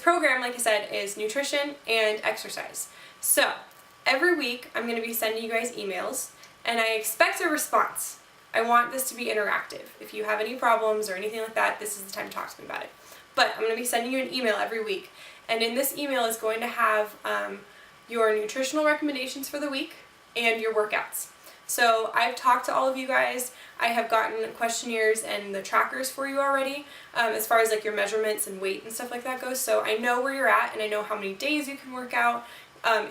program, like I said, is nutrition and exercise. So every week I'm going to be sending you guys emails, and I expect a response. I want this to be interactive. If you have any problems or anything like that, this is the time to talk to me about it. But I'm going to be sending you an email every week, and in this email is going to have your nutritional recommendations for the week and your workouts. So I've talked to all of you guys. I have gotten questionnaires and the trackers for you already, as far as like your measurements and weight and stuff like that goes. So I know where you're at, and I know how many days you can work out.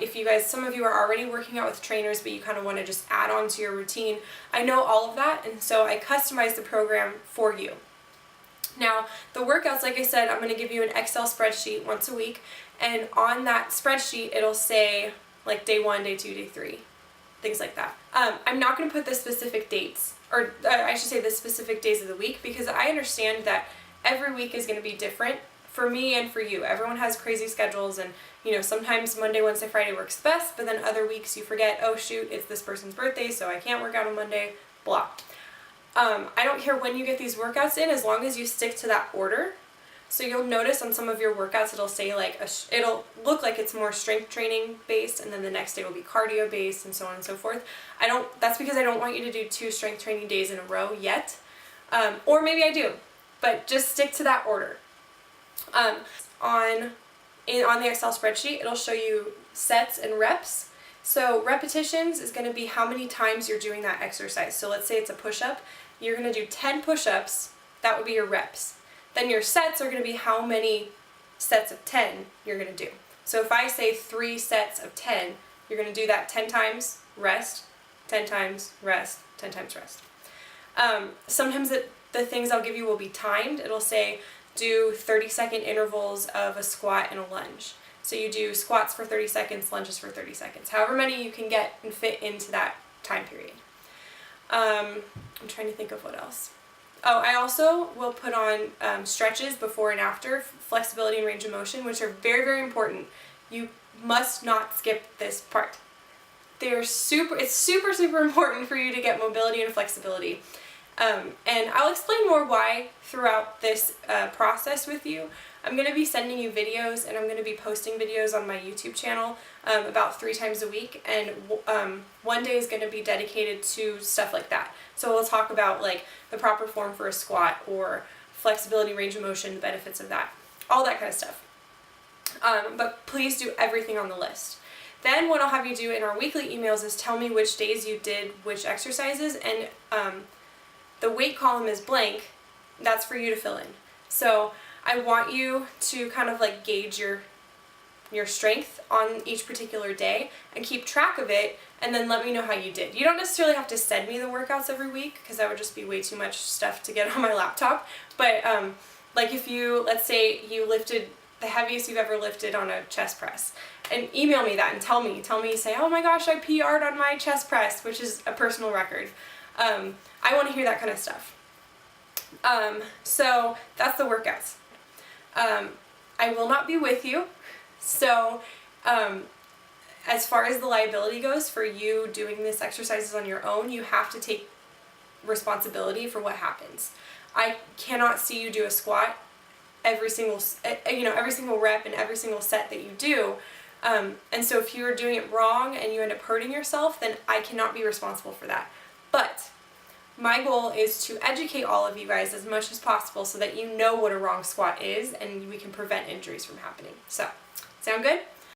If you guys, some of you are already working out with trainers, but you kind of want to just add on to your routine, I know all of that, and so I customized the program for you. Now, the workouts, like I said, I'm going to give you an Excel spreadsheet once a week, and on that spreadsheet, it'll say like day 1, day 2, day 3, things like that. I'm not going to put the specific dates, or I should say the specific days of the week, because I understand that every week is going to be different for me and for you. Everyone has crazy schedules, and you know, sometimes Monday, Wednesday, Friday works best, but then other weeks you forget, oh shoot, it's this person's birthday, so I can't work out on Monday, blah. I don't care when you get these workouts in, as long as you stick to that order. So you'll notice on some of your workouts it'll say like, it'll look like it's more strength training based, and then the next day will be cardio based, and so on and so forth. That's because I don't want you to do 2 strength training days in a row yet. Or maybe I do, but just stick to that order. On the Excel spreadsheet, it'll show you sets and reps. So repetitions is going to be how many times you're doing that exercise. So let's say it's a push-up. You're going to do 10 push-ups. That would be your reps. Then your sets are going to be how many sets of 10 you're going to do. So if I say 3 sets of 10, you're going to do that 10 times, rest, 10 times, rest, 10 times, rest. Sometimes the things I'll give you will be timed. It'll say do 30-second intervals of a squat and a lunge. So you do squats for 30 seconds, lunges for 30 seconds. However many you can get and fit into that time period. I'm trying to think of what else. Oh, I also will put on stretches before and after, flexibility and range of motion, which are very, very important. You must not skip this part. It's super, super important for you to get mobility and flexibility. And I'll explain more why throughout this process with you. I'm going to be sending you videos, and I'm going to be posting videos on my YouTube channel about 3 times a week, and one day is going to be dedicated to stuff like that. So we'll talk about like the proper form for a squat, or flexibility, range of motion, the benefits of that, all that kind of stuff. But please do everything on the list. Then what I'll have you do in our weekly emails is tell me which days you did which exercises, and the weight column is blank. That's for you to fill in. So I want you to kind of like gauge your strength on each particular day and keep track of it, and then let me know how you did. You don't necessarily have to send me the workouts every week, because that would just be way too much stuff to get on my laptop. But like if you, let's say you lifted the heaviest you've ever lifted on a chest press, and email me that and tell me, say, oh my gosh, I PR'd on my chest press, which is a personal record. I want to hear that kind of stuff. So that's the workouts. I will not be with you, so as far as the liability goes for you doing these exercises on your own, you have to take responsibility for what happens. I cannot see you do a squat every single rep and every single set that you do, and so if you're doing it wrong and you end up hurting yourself, then I cannot be responsible for that. But my goal is to educate all of you guys as much as possible so that you know what a wrong squat is, and we can prevent injuries from happening. So, sound good?